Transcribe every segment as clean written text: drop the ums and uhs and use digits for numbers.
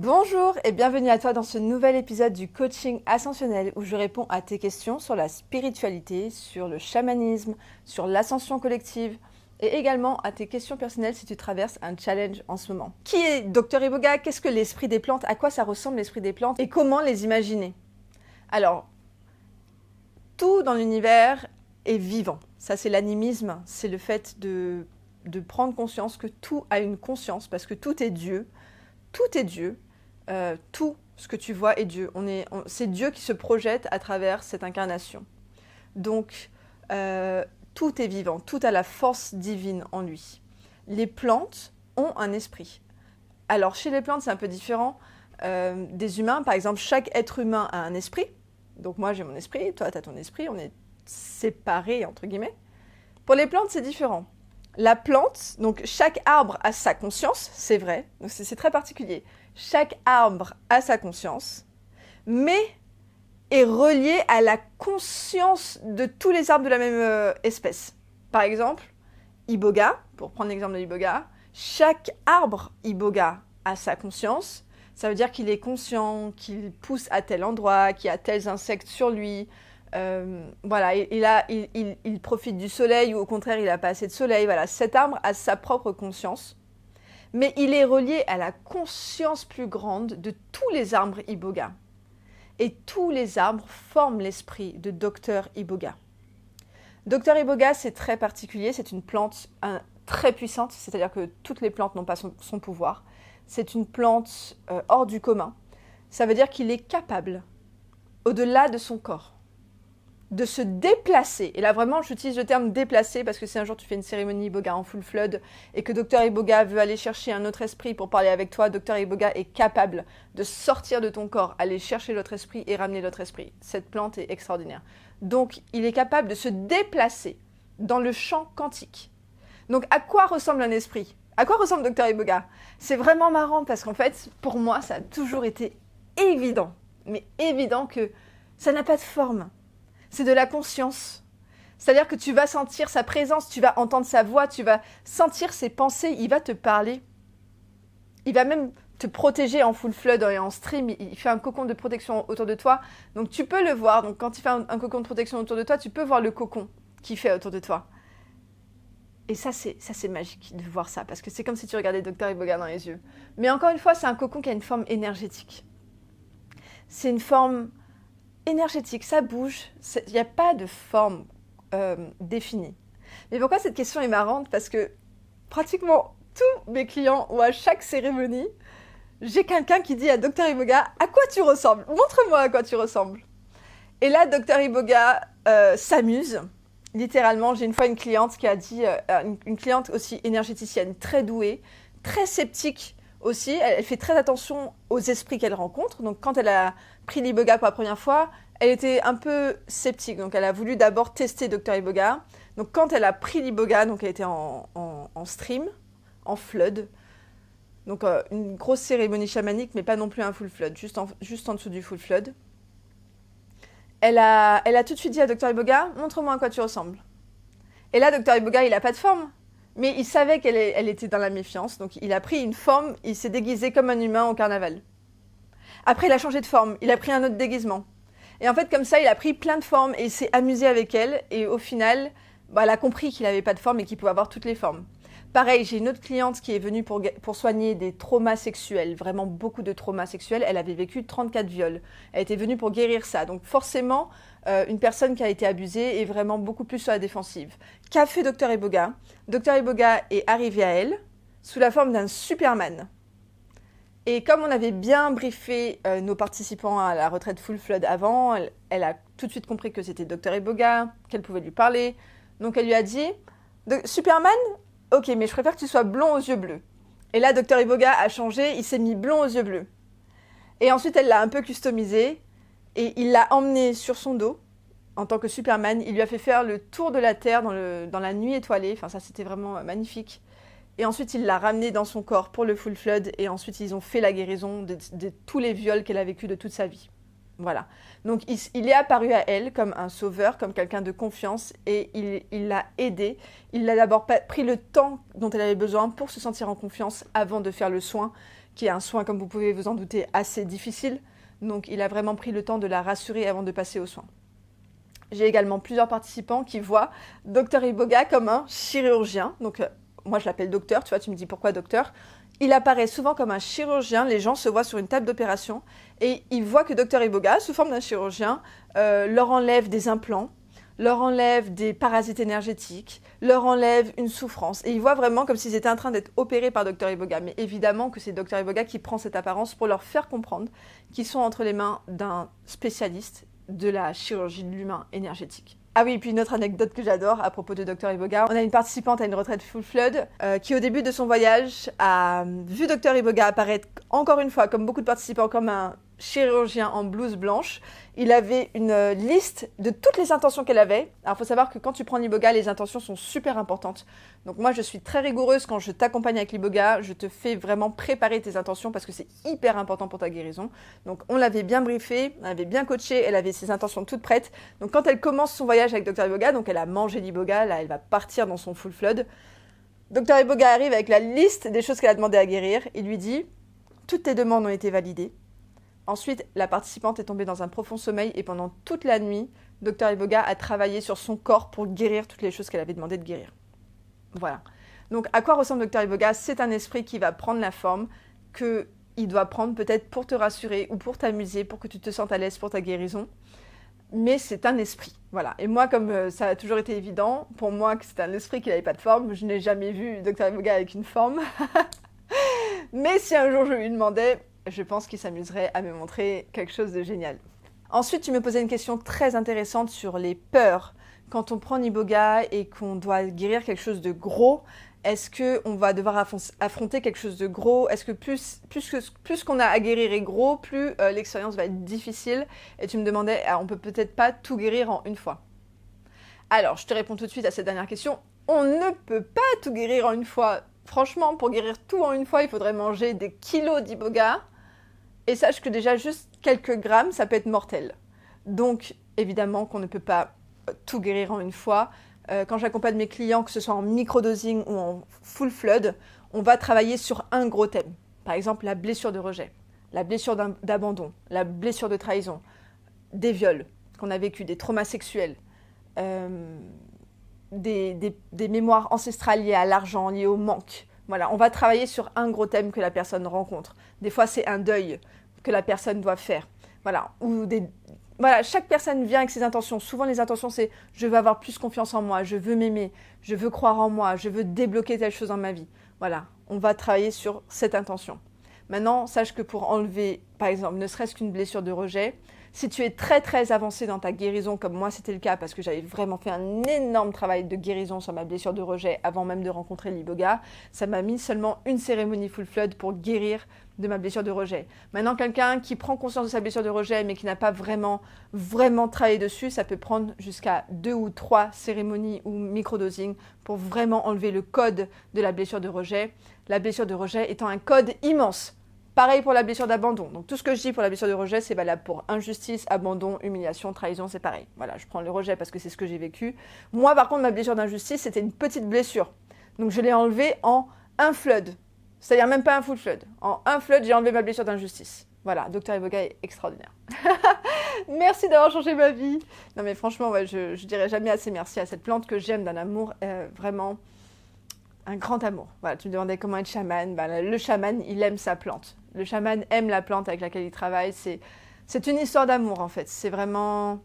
Bonjour et bienvenue à toi dans ce nouvel épisode du coaching ascensionnel où je réponds à tes questions sur la spiritualité, sur le chamanisme, sur l'ascension collective et également à tes questions personnelles si tu traverses un challenge en ce moment. Qui est Dr Iboga? Qu'est-ce que l'esprit des plantes? À quoi ça ressemble l'esprit des plantes? Et comment les imaginer? Alors, tout dans l'univers est vivant. Ça, c'est l'animisme, c'est le fait de prendre conscience que tout a une conscience parce que tout est Dieu. Tout est Dieu, tout ce que tu vois est Dieu. C'est Dieu qui se projette à travers cette incarnation. Donc, tout est vivant, tout a la force divine en lui. Les plantes ont un esprit. Alors, chez les plantes, c'est un peu différent des humains. Par exemple, chaque être humain a un esprit. Donc, moi, j'ai mon esprit, toi, tu as ton esprit, on est séparés, entre guillemets. Pour les plantes, c'est différent. La plante, donc chaque arbre a sa conscience, c'est vrai, donc c'est très particulier. Chaque arbre a sa conscience, mais est relié à la conscience de tous les arbres de la même espèce. Par exemple, Iboga, pour prendre l'exemple de Iboga, chaque arbre Iboga a sa conscience. Ça veut dire qu'il est conscient, qu'il pousse à tel endroit, qu'il y a tels insectes sur lui. Voilà, il profite du soleil ou au contraire il n'a pas assez de soleil. Voilà, cet arbre a sa propre conscience, mais il est relié à la conscience plus grande de tous les arbres Iboga. Et tous les arbres forment l'esprit de Dr Iboga. Dr Iboga, c'est très particulier, c'est une plante très puissante, c'est-à-dire que toutes les plantes n'ont pas son pouvoir. C'est une plante hors du commun. Ça veut dire qu'il est capable, au-delà de son corps, de se déplacer. Et là, vraiment, j'utilise le terme déplacer parce que si un jour tu fais une cérémonie Iboga en full flood et que Dr Iboga veut aller chercher un autre esprit pour parler avec toi, Dr Iboga est capable de sortir de ton corps, aller chercher l'autre esprit et ramener l'autre esprit. Cette plante est extraordinaire. Donc, il est capable de se déplacer dans le champ quantique. Donc, à quoi ressemble un esprit? À quoi ressemble Dr Iboga? C'est vraiment marrant parce qu'en fait, pour moi, ça a toujours été évident, mais évident que ça n'a pas de forme. C'est de la conscience. C'est-à-dire que tu vas sentir sa présence, tu vas entendre sa voix, tu vas sentir ses pensées, il va te parler. Il va même te protéger en full flood et en stream, il fait un cocon de protection autour de toi. Donc tu peux le voir, donc quand il fait un cocon de protection autour de toi, tu peux voir le cocon qu'il fait autour de toi. Et ça c'est magique de voir ça, parce que c'est comme si tu regardais Dr Iboga dans les yeux. Mais encore une fois, c'est un cocon qui a une forme énergétique. C'est une forme énergétique, ça bouge, il n'y a pas de forme définie. Mais pourquoi cette question est marrante? Parce que pratiquement tous mes clients ou à chaque cérémonie, j'ai quelqu'un qui dit à Dr Iboga « À quoi tu ressembles? Montre-moi à quoi tu ressembles !» Et là, Dr Iboga s'amuse. Littéralement, j'ai une fois une cliente qui a dit, une cliente aussi énergéticienne, très douée, très sceptique aussi, elle fait très attention aux esprits qu'elle rencontre. Donc quand elle a pris l'Iboga pour la première fois, elle était un peu sceptique. Donc elle a voulu d'abord tester Dr Iboga. Donc quand elle a pris l'Iboga, donc elle était en stream, en flood. Donc une grosse cérémonie chamanique, mais pas non plus un full flood, juste en dessous du full flood. Elle a tout de suite dit à Dr Iboga, montre-moi à quoi tu ressembles. Et là, Dr Iboga, il n'a pas de forme. Mais il savait qu'elle était dans la méfiance, donc il a pris une forme, il s'est déguisé comme un humain au carnaval. Après, il a changé de forme, il a pris un autre déguisement. Et en fait, comme ça, il a pris plein de formes et il s'est amusé avec elle. Et au final, elle a compris qu'il n'avait pas de forme et qu'il pouvait avoir toutes les formes. Pareil, j'ai une autre cliente qui est venue pour soigner des traumas sexuels, vraiment beaucoup de traumas sexuels. Elle avait vécu 34 viols. Elle était venue pour guérir ça. Donc forcément, une personne qui a été abusée est vraiment beaucoup plus sur la défensive. Qu'a fait Dr Iboga? Dr Iboga est arrivé à elle sous la forme d'un Superman. Et comme on avait bien briefé nos participants à la retraite Full Flood avant, elle a tout de suite compris que c'était Dr Iboga, qu'elle pouvait lui parler. Donc elle lui a dit « Superman, ok, mais je préfère que tu sois blond aux yeux bleus. » Et là, Dr Iboga a changé, il s'est mis blond aux yeux bleus. Et ensuite, elle l'a un peu customisé et il l'a emmené sur son dos en tant que Superman. Il lui a fait faire le tour de la Terre dans la nuit étoilée. Enfin, ça, c'était vraiment magnifique. Et ensuite, il l'a ramené dans son corps pour le full flood. Et ensuite, ils ont fait la guérison de tous les viols qu'elle a vécu de toute sa vie. Voilà. Donc, il est apparu à elle comme un sauveur, comme quelqu'un de confiance. Et il l'a aidée. Il a d'abord pris le temps dont elle avait besoin pour se sentir en confiance avant de faire le soin qui est un soin, comme vous pouvez vous en douter, assez difficile. Donc il a vraiment pris le temps de la rassurer avant de passer aux soins. J'ai également plusieurs participants qui voient Dr Iboga comme un chirurgien. Donc moi je l'appelle docteur, tu vois, tu me dis pourquoi docteur. Il apparaît souvent comme un chirurgien, les gens se voient sur une table d'opération et ils voient que Dr Iboga, sous forme d'un chirurgien, leur enlève des implants, leur enlève des parasites énergétiques, leur enlève une souffrance. Et ils voient vraiment comme s'ils étaient en train d'être opérés par Dr Iboga. Mais évidemment que c'est Dr Iboga qui prend cette apparence pour leur faire comprendre qu'ils sont entre les mains d'un spécialiste de la chirurgie de l'humain énergétique. Ah oui, puis une autre anecdote que j'adore à propos de Dr Iboga. On a une participante à une retraite Full Flood qui, au début de son voyage, a vu Dr Iboga apparaître encore une fois, comme beaucoup de participants, comme un chirurgien en blouse blanche. Il avait une liste de toutes les intentions qu'elle avait. Alors, il faut savoir que quand tu prends l'Iboga, les intentions sont super importantes. Donc moi, je suis très rigoureuse quand je t'accompagne avec l'Iboga. Je te fais vraiment préparer tes intentions parce que c'est hyper important pour ta guérison. Donc, on l'avait bien briefée, on l'avait bien coachée, elle avait ses intentions toutes prêtes. Donc, quand elle commence son voyage avec Dr Iboga, donc elle a mangé l'Iboga, là, elle va partir dans son Full Flood. Dr Iboga arrive avec la liste des choses qu'elle a demandé à guérir. Il lui dit « Toutes tes demandes ont été validées. » Ensuite, la participante est tombée dans un profond sommeil et pendant toute la nuit, Dr Iboga a travaillé sur son corps pour guérir toutes les choses qu'elle avait demandé de guérir. Voilà. Donc, à quoi ressemble Dr Iboga? C'est un esprit qui va prendre la forme qu'il doit prendre peut-être pour te rassurer ou pour t'amuser, pour que tu te sentes à l'aise pour ta guérison. Mais c'est un esprit. Voilà. Et moi, comme ça a toujours été évident, pour moi que c'est un esprit qui n'avait pas de forme, je n'ai jamais vu Dr Iboga avec une forme. Mais si un jour je lui demandais, je pense qu'il s'amuserait à me montrer quelque chose de génial. Ensuite, tu me posais une question très intéressante sur les peurs. Quand on prend l'Iboga et qu'on doit guérir quelque chose de gros, est-ce qu'on va devoir affronter quelque chose de gros? Est-ce que plus qu'on a à guérir est gros, plus l'expérience va être difficile? Et tu me demandais, on peut peut-être pas tout guérir en une fois. Alors, je te réponds tout de suite à cette dernière question. On ne peut pas tout guérir en une fois. Franchement, pour guérir tout en une fois, il faudrait manger des kilos d'Iboga. Et sache que déjà, juste quelques grammes, ça peut être mortel. Donc, évidemment qu'on ne peut pas tout guérir en une fois. Quand j'accompagne mes clients, que ce soit en microdosing ou en full flood, on va travailler sur un gros thème. Par exemple, la blessure de rejet, la blessure d'abandon, la blessure de trahison, des viols qu'on a vécu, des traumas sexuels, des mémoires ancestrales liées à l'argent, liées au manque. Voilà, on va travailler sur un gros thème que la personne rencontre. Des fois, c'est un deuil que la personne doit faire. Voilà, voilà, chaque personne vient avec ses intentions. Souvent, les intentions, c'est « je veux avoir plus confiance en moi, je veux m'aimer, je veux croire en moi, je veux débloquer telle chose dans ma vie. » Voilà, on va travailler sur cette intention. Maintenant, sache que pour enlever, par exemple, ne serait-ce qu'une blessure de rejet, si tu es très très avancé dans ta guérison, comme moi c'était le cas, parce que j'avais vraiment fait un énorme travail de guérison sur ma blessure de rejet avant même de rencontrer l'Iboga, ça m'a mis seulement une cérémonie full flood pour guérir de ma blessure de rejet. Maintenant, quelqu'un qui prend conscience de sa blessure de rejet, mais qui n'a pas vraiment travaillé dessus, ça peut prendre jusqu'à 2 ou 3 cérémonies ou microdosing pour vraiment enlever le code de la blessure de rejet. La blessure de rejet étant un code immense. Pareil pour la blessure d'abandon. Donc tout ce que je dis pour la blessure de rejet, c'est valable pour injustice, abandon, humiliation, trahison, c'est pareil. Voilà, je prends le rejet parce que c'est ce que j'ai vécu. Moi, par contre, ma blessure d'injustice, c'était une petite blessure. Donc je l'ai enlevée en un flood. C'est-à-dire même pas un full flood. En un flood, j'ai enlevé ma blessure d'injustice. Voilà, Dr Iboga est extraordinaire. Merci d'avoir changé ma vie. Non mais franchement, ouais, je dirais jamais assez merci à cette plante que j'aime d'un amour vraiment... un grand amour. Voilà, tu me demandais comment être chaman. Ben, le chaman, il aime sa plante. Le chaman aime la plante avec laquelle il travaille. C'est une histoire d'amour, en fait. C'est vraiment...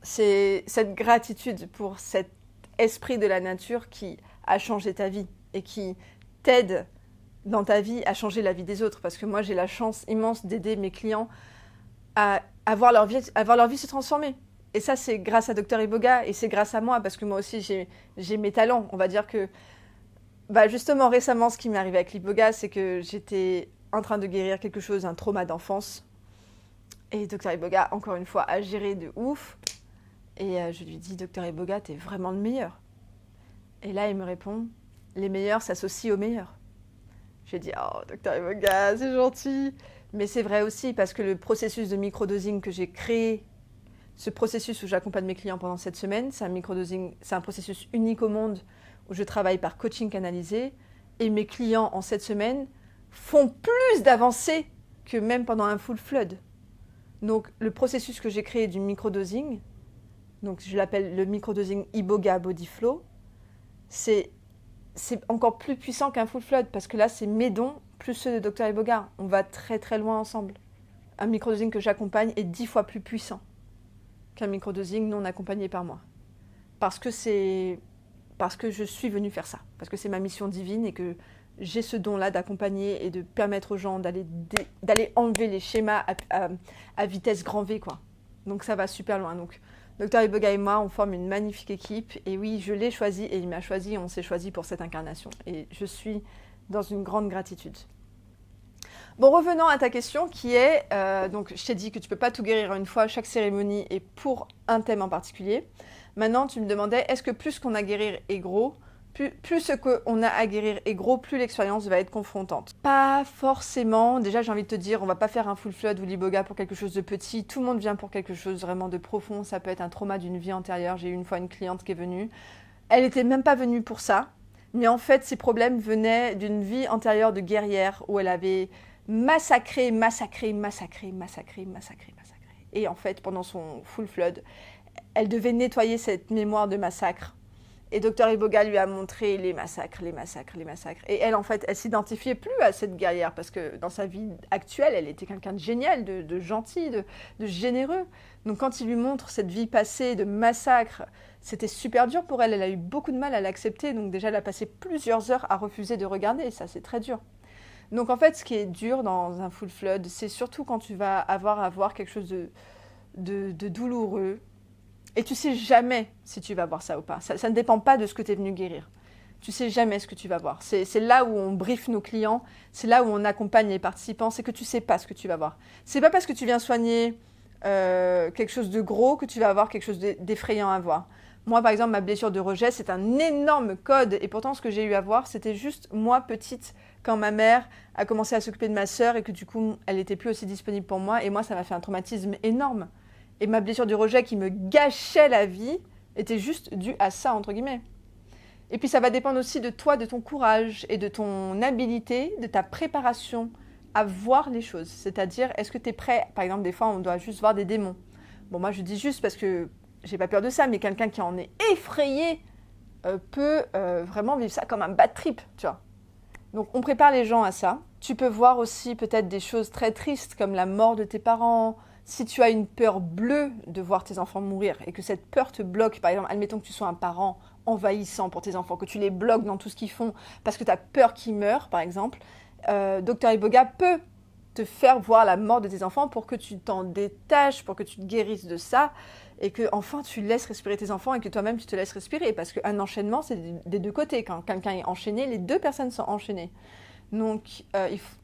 c'est cette gratitude pour cet esprit de la nature qui a changé ta vie et qui t'aide dans ta vie à changer la vie des autres. Parce que moi, j'ai la chance immense d'aider mes clients à voir leur vie se transformer. Et ça, c'est grâce à Dr Iboga et c'est grâce à moi, parce que moi aussi, j'ai mes talents. On va dire que, justement, récemment, ce qui m'est arrivé avec l'Iboga, c'est que j'étais en train de guérir quelque chose, un trauma d'enfance. Et Dr Iboga, encore une fois, a géré de ouf. Et je lui dis, Dr Iboga, t'es vraiment le meilleur. Et là, il me répond, les meilleurs s'associent aux meilleurs. J'ai dit, oh, Dr Iboga, c'est gentil. Mais c'est vrai aussi, parce que le processus de microdosing que j'ai créé, ce processus où j'accompagne mes clients pendant 7 semaines, c'est un microdosing, c'est un processus unique au monde où je travaille par coaching canalisé. Et mes clients, en 7 semaines, font plus d'avancées que même pendant un full flood. Donc, le processus que j'ai créé du microdosing, donc je l'appelle le microdosing Iboga Body Flow, c'est encore plus puissant qu'un full flood parce que là, c'est mes dons plus ceux de Dr Iboga. On va très très loin ensemble. Un microdosing que j'accompagne est 10 fois plus puissant qu'un microdosing non accompagné par moi. Parce que je suis venue faire ça. Parce que c'est ma mission divine et que j'ai ce don-là d'accompagner et de permettre aux gens d'aller enlever les schémas à vitesse grand V, quoi. Donc ça va super loin. Donc Dr Iboga et moi, on forme une magnifique équipe. Et oui, je l'ai choisi et il m'a choisi. On s'est choisi pour cette incarnation. Et je suis dans une grande gratitude. Bon, revenons à ta question qui est, donc je t'ai dit que tu ne peux pas tout guérir une fois, chaque cérémonie est pour un thème en particulier. Maintenant, tu me demandais, est-ce que plus qu'on a à guérir est gros, plus ce qu'on a à guérir est gros, plus l'expérience va être confrontante? Pas forcément. Déjà, j'ai envie de te dire, on va pas faire un full flood ou l'iboga pour quelque chose de petit. Tout le monde vient pour quelque chose vraiment de profond. Ça peut être un trauma d'une vie antérieure. J'ai eu une fois une cliente qui est venue. Elle n'était même pas venue pour ça. Mais en fait, ses problèmes venaient d'une vie antérieure de guerrière où elle avait massacré. Et en fait, pendant son full flood, elle devait nettoyer cette mémoire de massacre. Et Dr Iboga lui a montré les massacres. Et elle, en fait, elle s'identifiait plus à cette guerrière parce que dans sa vie actuelle, elle était quelqu'un de génial, de gentil, de généreux. Donc quand il lui montre cette vie passée de massacre, c'était super dur pour elle. Elle a eu beaucoup de mal à l'accepter. Donc déjà, elle a passé plusieurs heures à refuser de regarder. Et ça, c'est très dur. Donc en fait, ce qui est dur dans un full flood, c'est surtout quand tu vas avoir à voir quelque chose de douloureux. Et tu sais jamais si tu vas voir ça ou pas. Ça ne dépend pas de ce que tu es venu guérir. Tu sais jamais ce que tu vas voir. C'est là où on briefe nos clients, c'est là où on accompagne les participants, c'est que tu sais pas ce que tu vas voir. C'est pas parce que tu viens soigner quelque chose de gros que tu vas avoir quelque chose d'effrayant à voir. Moi, par exemple, ma blessure de rejet, c'est un énorme code. Et pourtant, ce que j'ai eu à voir, c'était juste moi, petite, quand ma mère a commencé à s'occuper de ma sœur et que du coup, elle n'était plus aussi disponible pour moi. Et moi, ça m'a fait un traumatisme énorme. Et ma blessure du rejet qui me gâchait la vie était juste due à ça, entre guillemets. Et puis ça va dépendre aussi de toi, de ton courage et de ton habilité, de ta préparation à voir les choses. C'est-à-dire, est-ce que tu es prêt? Par exemple, des fois, on doit juste voir des démons. Bon, moi, je dis juste parce que j'ai pas peur de ça, mais quelqu'un qui en est effrayé peut vraiment vivre ça comme un bad trip, tu vois. Donc, on prépare les gens à ça. Tu peux voir aussi peut-être des choses très tristes comme la mort de tes parents. Si tu as une peur bleue de voir tes enfants mourir et que cette peur te bloque, par exemple, admettons que tu sois un parent envahissant pour tes enfants, que tu les bloques dans tout ce qu'ils font parce que tu as peur qu'ils meurent, par exemple, Dr Iboga peut te faire voir la mort de tes enfants pour que tu t'en détaches, pour que tu te guérisses de ça et que enfin tu laisses respirer tes enfants et que toi-même tu te laisses respirer parce qu'un enchaînement, c'est des deux côtés. Quand quelqu'un est enchaîné, les deux personnes sont enchaînées. Donc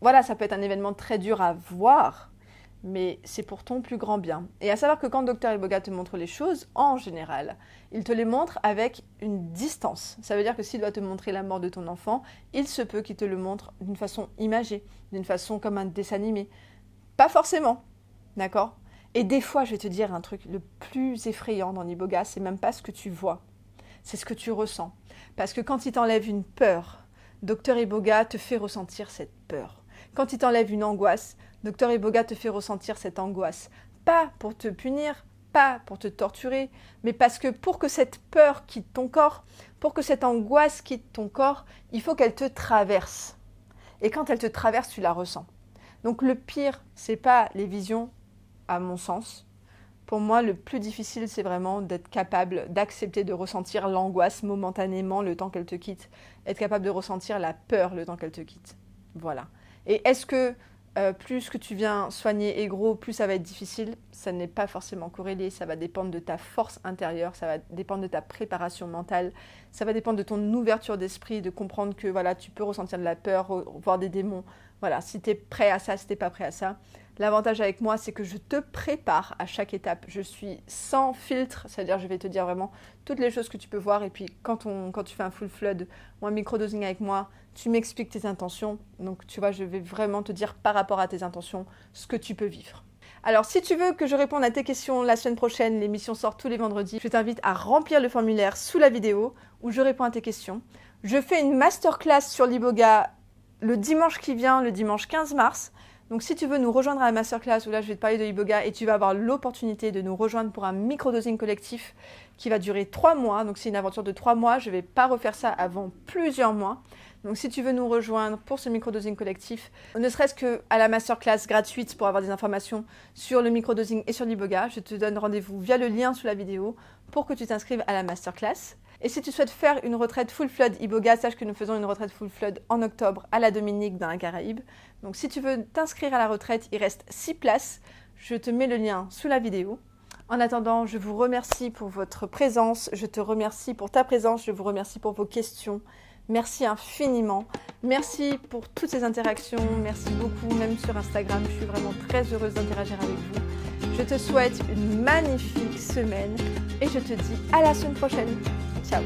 voilà, ça peut être un événement très dur à voir, mais c'est pour ton plus grand bien. Et à savoir que quand Dr Iboga te montre les choses, en général, il te les montre avec une distance. Ça veut dire que s'il doit te montrer la mort de ton enfant, il se peut qu'il te le montre d'une façon imagée, d'une façon comme un dessin animé. Pas forcément, d'accord? Et des fois, je vais te dire un truc, le plus effrayant dans l'Iboga, c'est même pas ce que tu vois, c'est ce que tu ressens. Parce que quand il t'enlève une peur, Dr Iboga te fait ressentir cette peur. Quand il t'enlève une angoisse, Dr Iboga te fait ressentir cette angoisse. Pas pour te punir, pas pour te torturer, mais parce que pour que cette peur quitte ton corps, pour que cette angoisse quitte ton corps, il faut qu'elle te traverse. Et quand elle te traverse, tu la ressens. Donc le pire, c'est pas les visions, à mon sens. Pour moi, le plus difficile, c'est vraiment d'être capable d'accepter de ressentir l'angoisse momentanément le temps qu'elle te quitte. Être capable de ressentir la peur le temps qu'elle te quitte. Voilà. Et est-ce que plus que tu viens soigner et gros, plus ça va être difficile? Ça n'est pas forcément corrélé, ça va dépendre de ta force intérieure, ça va dépendre de ta préparation mentale, ça va dépendre de ton ouverture d'esprit, de comprendre que voilà, tu peux ressentir de la peur, voir des démons. Voilà, si tu es prêt à ça, si tu n'es pas prêt à ça. L'avantage avec moi, c'est que je te prépare à chaque étape. Je suis sans filtre, c'est-à-dire je vais te dire vraiment toutes les choses que tu peux voir. Et puis quand tu fais un full flood ou un microdosing avec moi, tu m'expliques tes intentions. Donc tu vois, je vais vraiment te dire par rapport à tes intentions ce que tu peux vivre. Alors si tu veux que je réponde à tes questions la semaine prochaine, l'émission sort tous les vendredis, je t'invite à remplir le formulaire sous la vidéo où je réponds à tes questions. Je fais une masterclass sur l'Iboga le dimanche qui vient, le dimanche 15 mars. Donc si tu veux nous rejoindre à la masterclass où là je vais te parler de iboga et tu vas avoir l'opportunité de nous rejoindre pour un microdosing collectif qui va durer 3 mois. Donc c'est une aventure de 3 mois, je ne vais pas refaire ça avant plusieurs mois. Donc si tu veux nous rejoindre pour ce microdosing collectif, ne serait-ce qu'à la masterclass gratuite pour avoir des informations sur le microdosing et sur l'iboga, je te donne rendez-vous via le lien sous la vidéo pour que tu t'inscrives à la masterclass. Et si tu souhaites faire une retraite full flood iboga, sache que nous faisons une retraite full flood en octobre à la Dominique dans la Caraïbe. Donc si tu veux t'inscrire à la retraite, il reste 6 places. Je te mets le lien sous la vidéo. En attendant, je vous remercie pour votre présence. Je te remercie pour ta présence. Je vous remercie pour vos questions. Merci infiniment. Merci pour toutes ces interactions. Merci beaucoup, même sur Instagram. Je suis vraiment très heureuse d'interagir avec vous. Je te souhaite une magnifique semaine et je te dis à la semaine prochaine. Ciao.